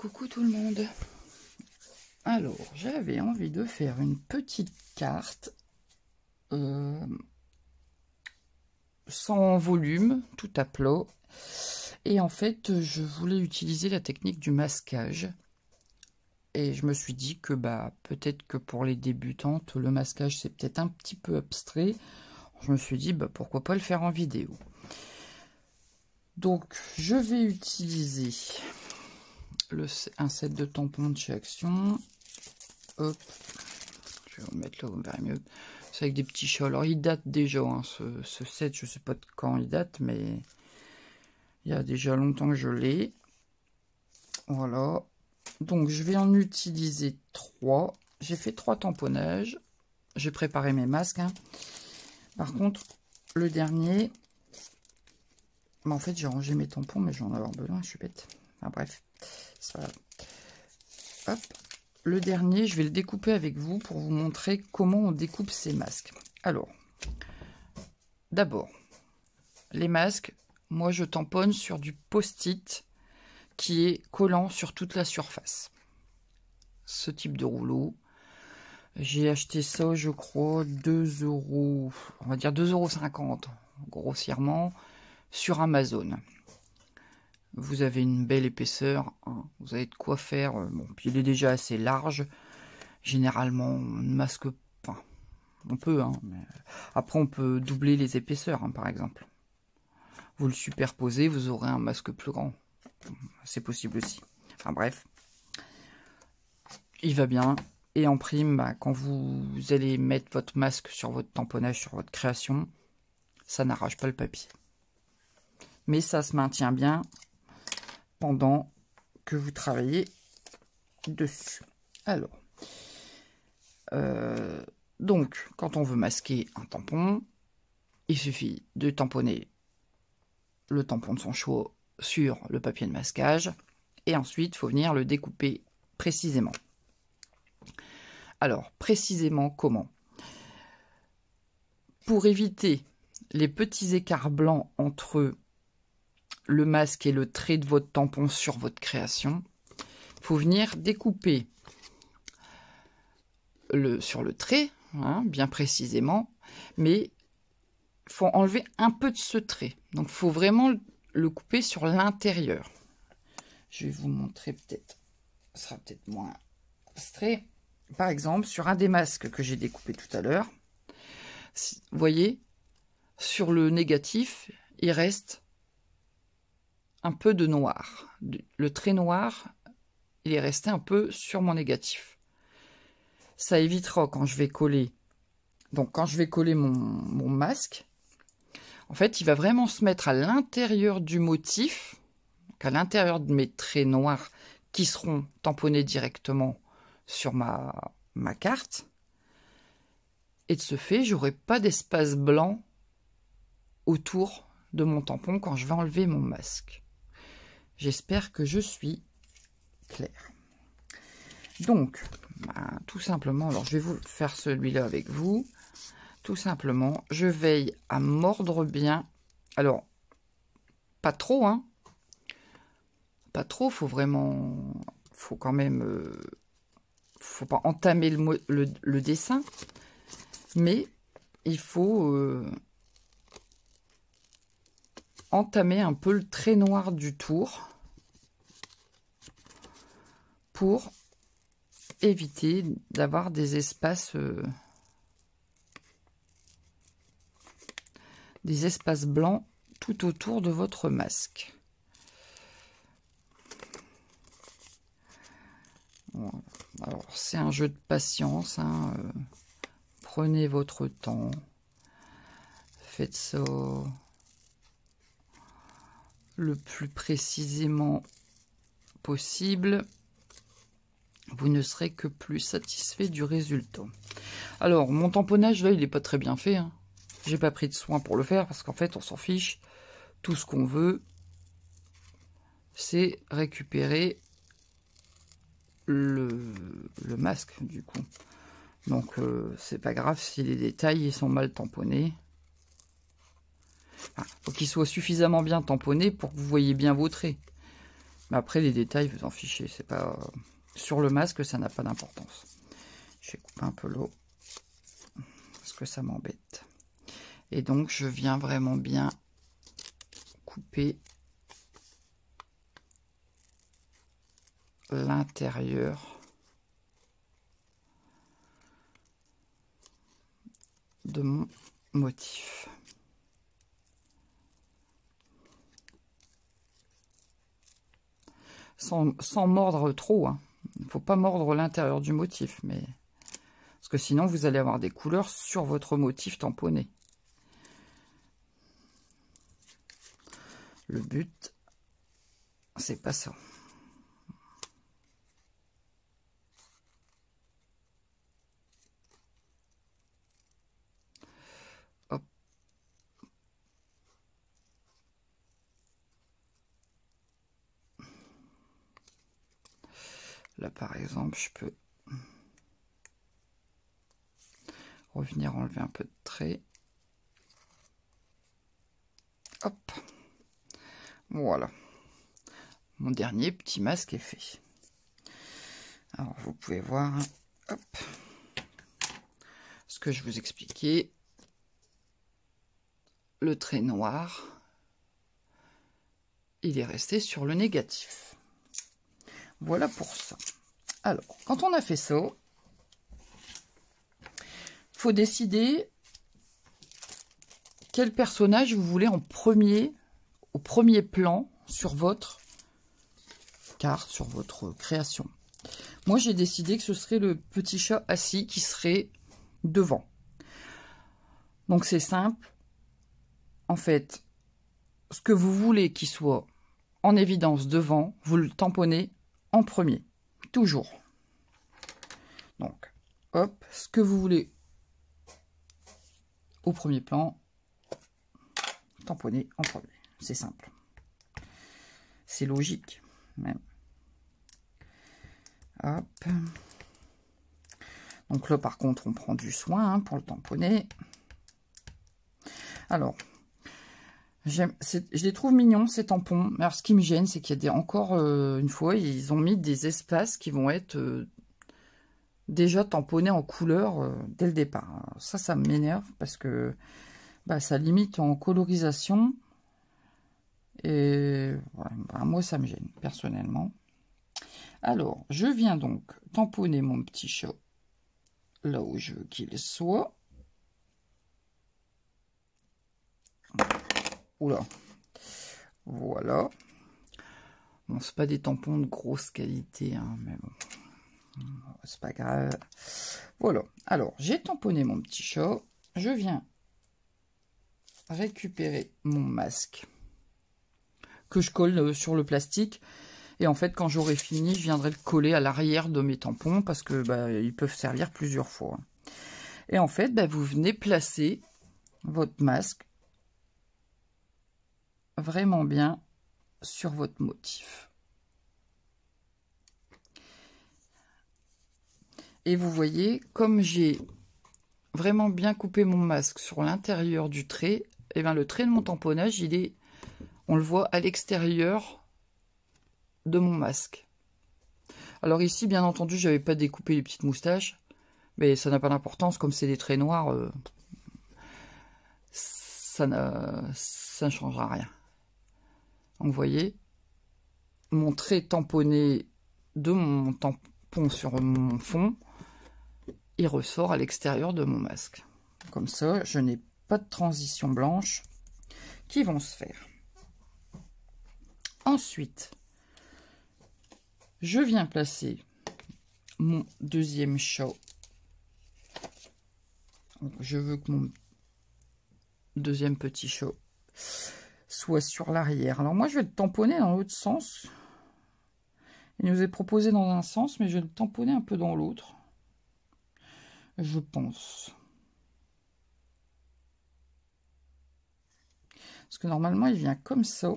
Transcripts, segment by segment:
Coucou tout le monde. Alors, j'avais envie de faire une petite carte sans volume, tout à plat. Et en fait, je voulais utiliser la technique du masquage. Et je me suis dit que peut-être que pour les débutantes, le masquage c'est peut-être un petit peu abstrait. Je me suis dit pourquoi pas le faire en vidéo. Donc, je vais utiliser un set de tampons de chez Action. Hop, je vais vous mettre là, vous verrez mieux. C'est avec des petits chats. Alors, il date déjà, hein, ce set, je sais pas de quand il date, mais il y a déjà longtemps que je l'ai. Voilà. Donc, je vais en utiliser 3. J'ai fait 3 tamponnages. J'ai préparé mes masques. Hein. Par contre, le dernier... en fait, j'ai rangé mes tampons, mais j'en ai avoir besoin, je suis bête. Enfin, bref, c'est pas grave. Hop. Le dernier, je vais le découper avec vous pour vous montrer comment on découpe ces masques. Alors, d'abord, les masques, moi je tamponne sur du post-it qui est collant sur toute la surface. Ce type de rouleau. J'ai acheté ça, je crois, 2 €, on va dire 2,50 € grossièrement, sur Amazon. Vous avez une belle épaisseur, hein, vous avez de quoi faire. Bon, puis il est déjà assez large. Généralement, on masque pas. On peut, hein, mais après on peut doubler les épaisseurs, hein, par exemple. Vous le superposez, vous aurez un masque plus grand. C'est possible aussi. Enfin bref, il va bien. Et en prime, quand vous allez mettre votre masque sur votre tamponnage, sur votre création, ça n'arrache pas le papier. Mais ça se maintient bien pendant que vous travaillez dessus. Alors, donc, quand on veut masquer un tampon, il suffit de tamponner le tampon de son choix sur le papier de masquage et ensuite, il faut venir le découper précisément. Alors, précisément comment? Pour éviter les petits écarts blancs entre le masque et le trait de votre tampon sur votre création, il faut venir découper sur le trait, hein, bien précisément, mais il faut enlever un peu de ce trait. Donc, il faut vraiment le couper sur l'intérieur. Je vais vous montrer peut-être, ce sera peut-être moins abstrait. Par exemple, sur un des masques que j'ai découpé tout à l'heure, vous voyez, sur le négatif, il reste un peu de noir. Le trait noir, il est resté un peu sur mon négatif. Ça évitera quand je vais coller. Donc quand je vais coller mon masque, en fait, il va vraiment se mettre à l'intérieur du motif, donc à l'intérieur de mes traits noirs qui seront tamponnés directement sur ma carte. Et de ce fait, j'aurai pas d'espace blanc autour de mon tampon quand je vais enlever mon masque. J'espère que je suis claire. Donc, tout simplement, alors je vais vous faire celui-là avec vous. Tout simplement, je veille à mordre bien. Alors, pas trop, hein. Pas trop, faut quand même, faut pas entamer le dessin. Mais il faut entamer un peu le trait noir du tour pour éviter d'avoir des espaces blancs tout autour de votre masque. Voilà. Alors c'est un jeu de patience, hein, prenez votre temps, faites ça le plus précisément possible, vous ne serez que plus satisfait du résultat. Alors, mon tamponnage, là, il n'est pas très bien fait. Hein. J'ai pas pris de soin pour le faire, parce qu'en fait, on s'en fiche. Tout ce qu'on veut, c'est récupérer le masque, du coup. Donc, c'est pas grave si les détails ils sont mal tamponnés. Faut qu'il soit suffisamment bien tamponné pour que vous voyez bien vos traits. Mais après, les détails, vous en fichez. C'est pas sur le masque, ça n'a pas d'importance. Je vais couper un peu l'eau parce que ça m'embête. Et donc, je viens vraiment bien couper l'intérieur de mon motif. Sans mordre trop, hein. Il ne faut pas mordre l'intérieur du motif, mais parce que sinon vous allez avoir des couleurs sur votre motif tamponné. Le but, c'est pas ça. Hop. Là, par exemple, je peux revenir enlever un peu de trait. Hop. Voilà. Mon dernier petit masque est fait. Alors, vous pouvez voir, hop, ce que je vous expliquais. Le trait noir, il est resté sur le négatif. Voilà pour ça. Alors, quand on a fait ça, il faut décider quel personnage vous voulez en premier, au premier plan sur votre carte, sur votre création. Moi, j'ai décidé que ce serait le petit chat assis qui serait devant. Donc, c'est simple. En fait, ce que vous voulez qu'il soit en évidence devant, vous le tamponnez en premier. Toujours. Donc, hop, ce que vous voulez au premier plan, tamponnez en premier. C'est simple. C'est logique, même. Hop. Donc là, par contre, on prend du soin pour le tamponner. Alors, je les trouve mignons, ces tampons. Alors, ce qui me gêne, c'est qu'il y a encore une fois, ils ont mis des espaces qui vont être déjà tamponnés en couleur dès le départ. Alors, ça m'énerve parce que ça limite en colorisation. Et voilà, moi, ça me gêne, personnellement. Alors, je viens donc tamponner mon petit chat là où je veux qu'il soit. Oula. Voilà. Bon, c'est pas des tampons de grosse qualité, hein, mais bon. C'est pas grave. Voilà. Alors, j'ai tamponné mon petit chat. Je viens récupérer mon masque que je colle sur le plastique. Et en fait, quand j'aurai fini, je viendrai le coller à l'arrière de mes tampons parce que ils peuvent servir plusieurs fois. Et en fait, vous venez placer votre masque vraiment bien sur votre motif. Et vous voyez, comme j'ai vraiment bien coupé mon masque sur l'intérieur du trait, et le trait de mon tamponnage, on le voit à l'extérieur de mon masque. Alors ici, bien entendu, j'avais pas découpé les petites moustaches, mais ça n'a pas d'importance, comme c'est des traits noirs, ça ne changera rien. Donc vous voyez, mon trait tamponné de mon tampon sur mon fond, il ressort à l'extérieur de mon masque. Comme ça, je n'ai pas de transition blanche qui vont se faire. Ensuite, je viens placer mon deuxième chat. Je veux que mon deuxième petit chat soit sur l'arrière. Alors moi, je vais le tamponner dans l'autre sens. Il nous est proposé dans un sens, mais je vais le tamponner un peu dans l'autre. Je pense. Parce que normalement, il vient comme ça.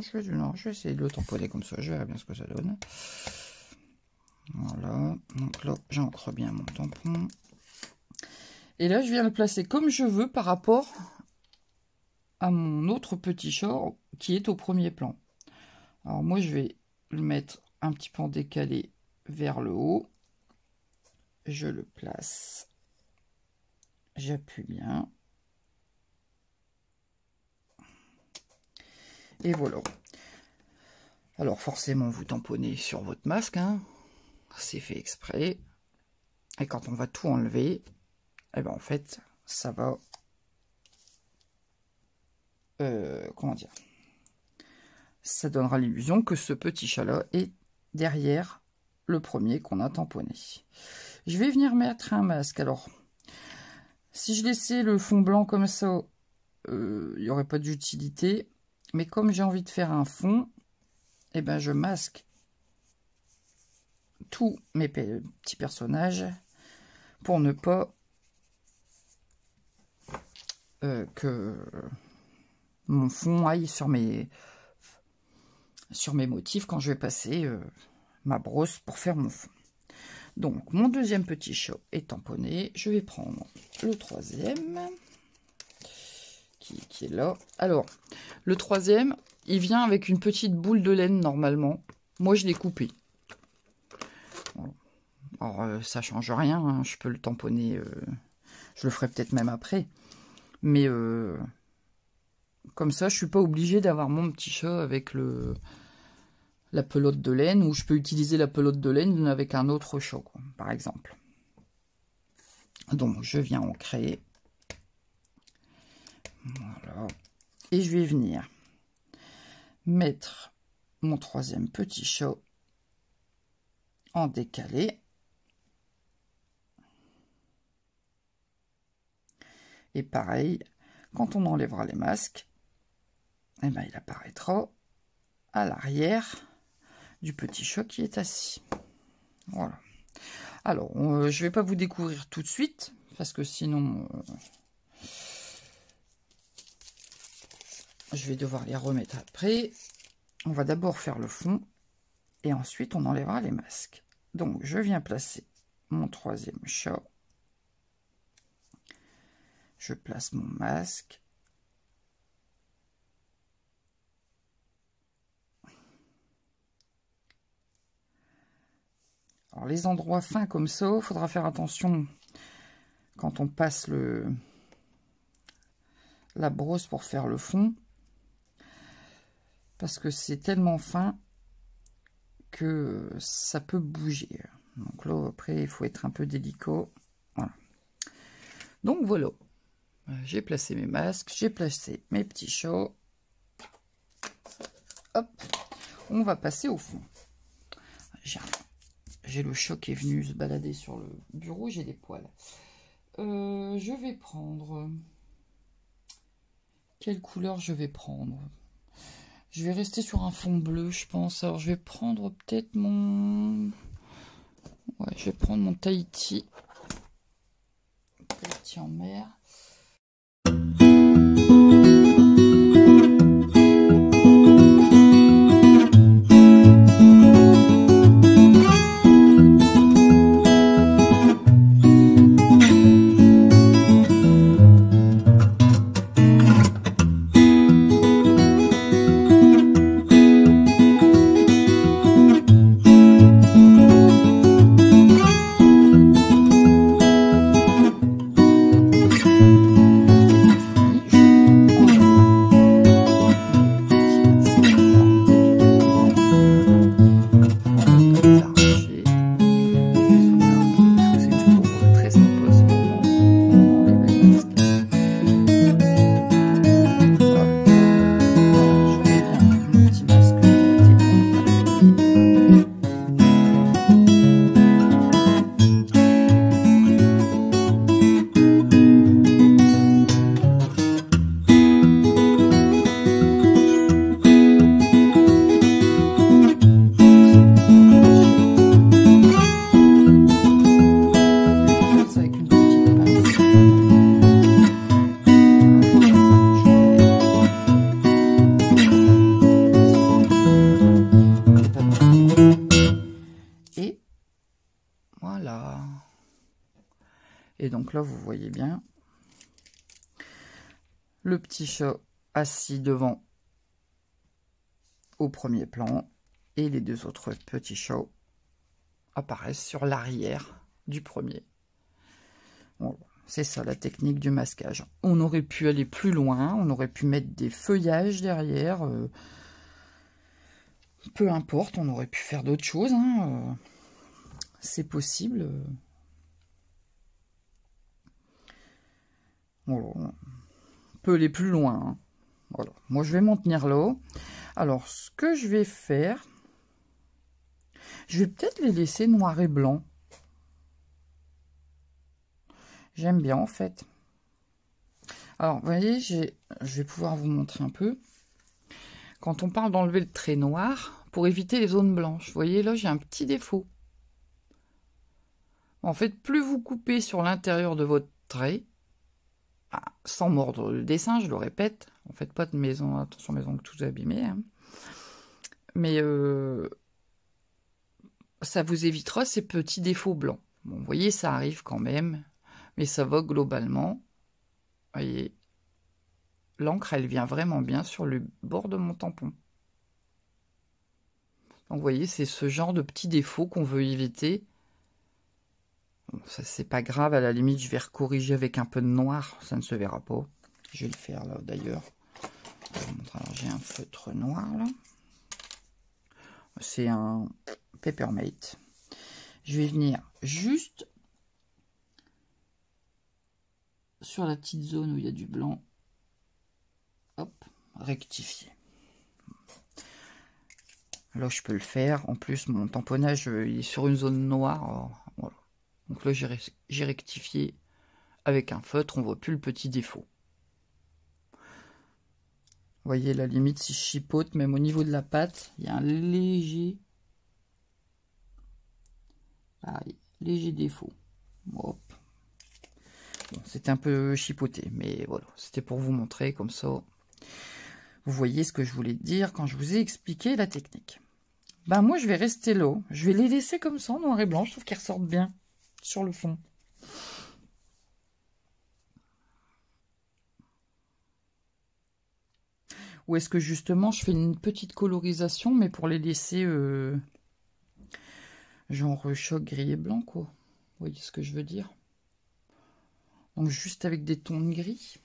Je vais essayer de le tamponner comme ça. Je verrai bien ce que ça donne. Voilà. Donc là, j'ancre bien mon tampon. Et là, je viens le placer comme je veux par rapport à mon autre petit chat qui est au premier plan. Alors moi, je vais le mettre un petit peu en décalé vers le haut. Je le place. J'appuie bien. Et voilà. Alors forcément, vous tamponnez sur votre masque, hein. C'est fait exprès. Et quand on va tout enlever, eh ben en fait, ça va... comment dire, ça donnera l'illusion que ce petit chat-là est derrière le premier qu'on a tamponné. Je vais venir mettre un masque. Alors, si je laissais le fond blanc comme ça, il n'y aurait pas d'utilité. Mais comme j'ai envie de faire un fond, eh ben je masque tous mes petits personnages pour ne pas que mon fond aille sur mes motifs quand je vais passer ma brosse pour faire mon fond. Donc mon deuxième petit chat est tamponné. Je vais prendre le troisième qui est là. Alors le troisième, il vient avec une petite boule de laine normalement. Moi je l'ai coupé. Alors ça change rien, hein. Je peux le tamponner. Je le ferai peut-être même après. Mais comme ça, je suis pas obligée d'avoir mon petit chat avec la pelote de laine, ou je peux utiliser la pelote de laine avec un autre chat, quoi, par exemple. Donc, je viens en créer. Voilà. Et je vais venir mettre mon troisième petit chat en décalé. Et pareil, quand on enlèvera les masques, eh ben, il apparaîtra à l'arrière du petit chat qui est assis. Voilà. Alors, je ne vais pas vous découvrir tout de suite, parce que sinon, je vais devoir les remettre après. On va d'abord faire le fond, et ensuite on enlèvera les masques. Donc, je viens placer mon troisième chat. Je place mon masque. Alors les endroits fins comme ça, il faudra faire attention quand on passe la brosse pour faire le fond. Parce que c'est tellement fin que ça peut bouger. Donc là, après, il faut être un peu délicat. Voilà. Donc voilà. J'ai placé mes masques, j'ai placé mes petits chats. Hop, on va passer au fond. J'ai le chat qui est venu se balader sur le bureau, j'ai des poils. Je vais prendre... Quelle couleur je vais prendre? Je vais rester sur un fond bleu, je pense. Alors, je vais prendre peut-être mon... Ouais, je vais prendre mon Tahiti. Tahiti en mer. Donc là, vous voyez bien le petit chat assis devant au premier plan et les deux autres petits chats apparaissent sur l'arrière du premier. Bon, c'est ça la technique du masquage. On aurait pu aller plus loin, on aurait pu mettre des feuillages derrière, peu importe, on aurait pu faire d'autres choses, hein, c'est possible. Voilà. On peut aller plus loin, hein. Voilà. Moi je vais m'en tenir là. Alors ce que je vais faire, je vais peut-être les laisser noir et blanc. J'aime bien en fait. Alors vous voyez, je vais pouvoir vous montrer un peu. Quand on parle d'enlever le trait noir, pour éviter les zones blanches, vous voyez là j'ai un petit défaut. En fait, plus vous coupez sur l'intérieur de votre trait, sans mordre le dessin, je le répète, on ne fait pas de maison, attention mes ongles tous abîmés, hein. Mais ça vous évitera ces petits défauts blancs. Bon, vous voyez, ça arrive quand même, mais ça va globalement. Vous voyez, l'encre, elle vient vraiment bien sur le bord de mon tampon. Donc, vous voyez, c'est ce genre de petits défauts qu'on veut éviter. Bon, ça, c'est pas grave, à la limite, je vais recorriger avec un peu de noir, ça ne se verra pas. Je vais le faire là, d'ailleurs. Alors, j'ai un feutre noir, là. C'est un Papermate. Je vais venir juste sur la petite zone où il y a du blanc. Hop, rectifier. Là, je peux le faire. En plus, mon tamponnage il est sur une zone noire. Alors, voilà. Donc là, j'ai rectifié avec un feutre. On voit plus le petit défaut. Vous voyez, la limite, si je chipote, même au niveau de la pâte, il y a un léger... Pareil, léger défaut. Hop. Bon, c'était un peu chipoté, mais voilà, c'était pour vous montrer comme ça. Vous voyez ce que je voulais dire quand je vous ai expliqué la technique. Ben moi, je vais rester là. Je vais les laisser comme ça, noir et blanc. Je trouve qu'ils ressortent bien sur le fond. Ou est-ce que justement, je fais une petite colorisation, mais pour les laisser... genre choc gris et blanc, quoi. Vous voyez ce que je veux dire? Donc juste avec des tons de gris.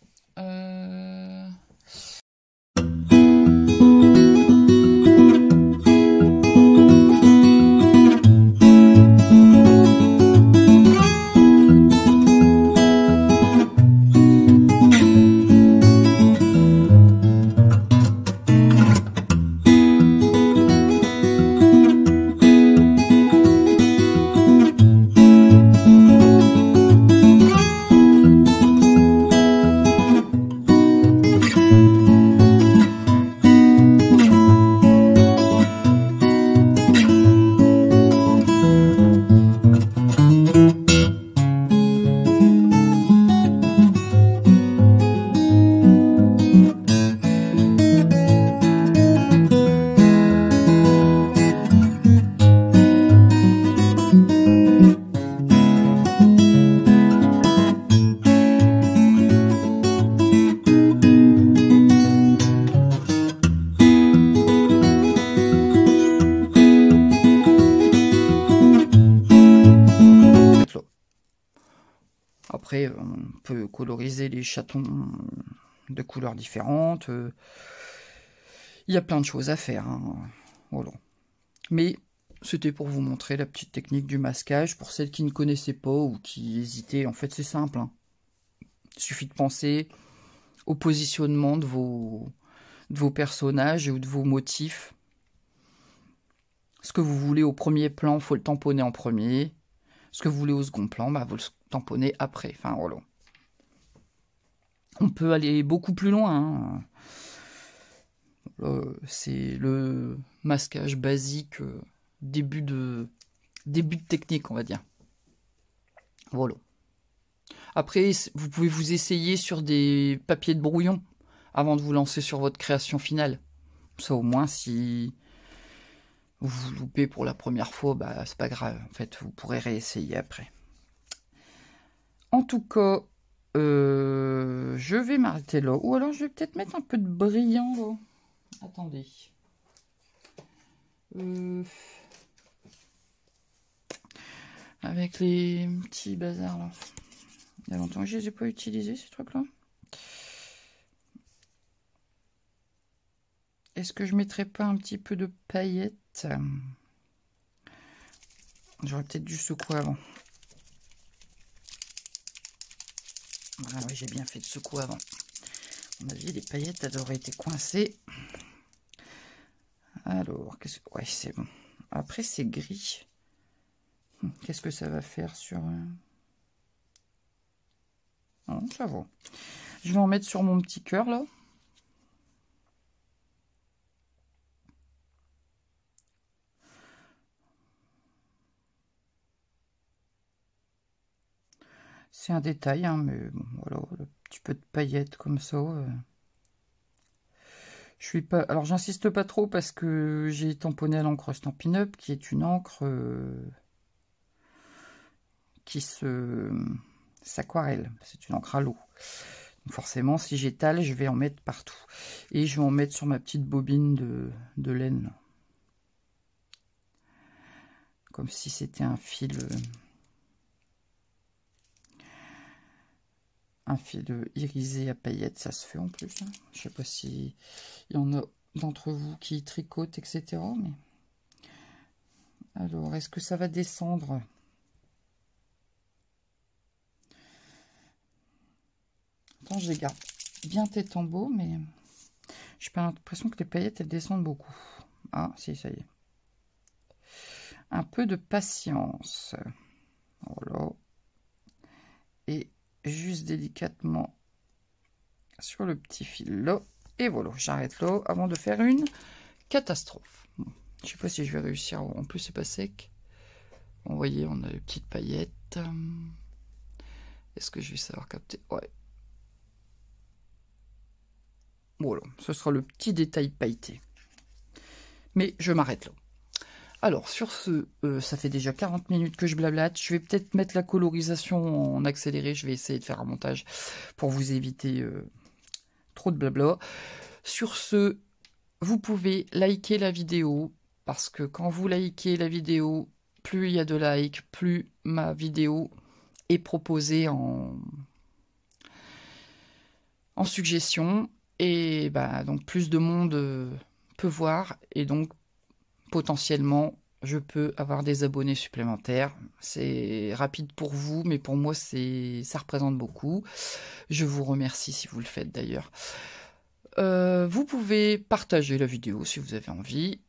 Après, on peut coloriser les chatons de couleurs différentes. Il y a plein de choses à faire, hein. Voilà. Mais c'était pour vous montrer la petite technique du masquage. Pour celles qui ne connaissaient pas ou qui hésitaient, en fait, c'est simple, hein. Il suffit de penser au positionnement de vos personnages ou de vos motifs. Ce que vous voulez au premier plan, il faut le tamponner en premier. Ce que vous voulez au second plan, bah, vous le tamponnez après. Enfin, voilà. On peut aller beaucoup plus loin, hein. C'est le masquage basique, début de technique, on va dire. Voilà. Après, vous pouvez vous essayer sur des papiers de brouillon avant de vous lancer sur votre création finale. Ça, au moins, si vous vous loupez pour la première fois, bah, c'est pas grave. En fait, vous pourrez réessayer après. En tout cas, je vais m'arrêter là. Ou alors, je vais peut-être mettre un peu de brillant, là. Attendez. Avec les petits bazars, là. Il y a longtemps que je les ai pas utilisés, ces trucs-là. Est-ce que je mettrais pas un petit peu de paillettes? J'aurais peut-être dû secouer avant. Ah oui, j'ai bien fait de secouer avant. À mon avis, les paillettes, elles auraient été coincées. Alors, qu'est-ce que... Ouais, c'est bon. Après, c'est gris. Qu'est-ce que ça va faire sur... Non, ça va. Je vais en mettre sur mon petit cœur, là. C'est un détail, hein, mais bon, voilà, le petit peu de paillettes comme ça. Je suis pas. Alors, j'insiste pas trop parce que j'ai tamponné à l'encre Stampin' Up, qui est une encre qui s'aquarelle. C'est une encre à l'eau. Donc forcément, si j'étale, je vais en mettre partout. Et je vais en mettre sur ma petite bobine de laine. Comme si c'était un fil. Un fil irisé à paillettes, ça se fait en plus. Hein. Je sais pas si il y en a d'entre vous qui tricotent, etc. Mais... Alors, est-ce que ça va descendre? Attends, je les garde bien tête en beau, mais j'ai pas l'impression que les paillettes, elles descendent beaucoup. Ah, si, ça y est. Un peu de patience. Voilà. Et juste délicatement sur le petit fil là. Et voilà, j'arrête là avant de faire une catastrophe. Bon, je sais pas si je vais réussir. En plus, c'est pas sec. Bon, vous voyez, on a les petites paillettes. Est-ce que je vais savoir capter? Ouais. Voilà, ce sera le petit détail pailleté. Mais je m'arrête là. Alors, sur ce, ça fait déjà 40 minutes que je blablate. Je vais peut-être mettre la colorisation en accéléré. Je vais essayer de faire un montage pour vous éviter trop de blabla. Sur ce, vous pouvez liker la vidéo. Parce que quand vous likez la vidéo, plus il y a de likes, plus ma vidéo est proposée en suggestion. Et bah, donc, plus de monde peut voir. Et donc, potentiellement, je peux avoir des abonnés supplémentaires. C'est rapide pour vous, mais pour moi, ça représente beaucoup. Je vous remercie si vous le faites d'ailleurs. Vous pouvez partager la vidéo si vous avez envie.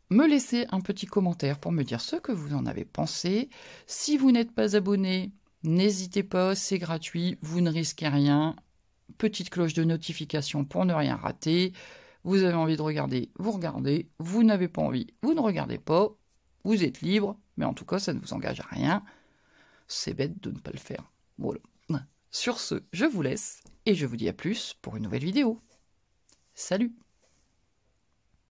Me laisser un petit commentaire pour me dire ce que vous en avez pensé. Si vous n'êtes pas abonné, n'hésitez pas, c'est gratuit, vous ne risquez rien. Petite cloche de notification pour ne rien rater. Vous avez envie de regarder, vous regardez. Vous n'avez pas envie, vous ne regardez pas. Vous êtes libre, mais en tout cas, ça ne vous engage à rien. C'est bête de ne pas le faire. Voilà. Sur ce, je vous laisse et je vous dis à plus pour une nouvelle vidéo. Salut!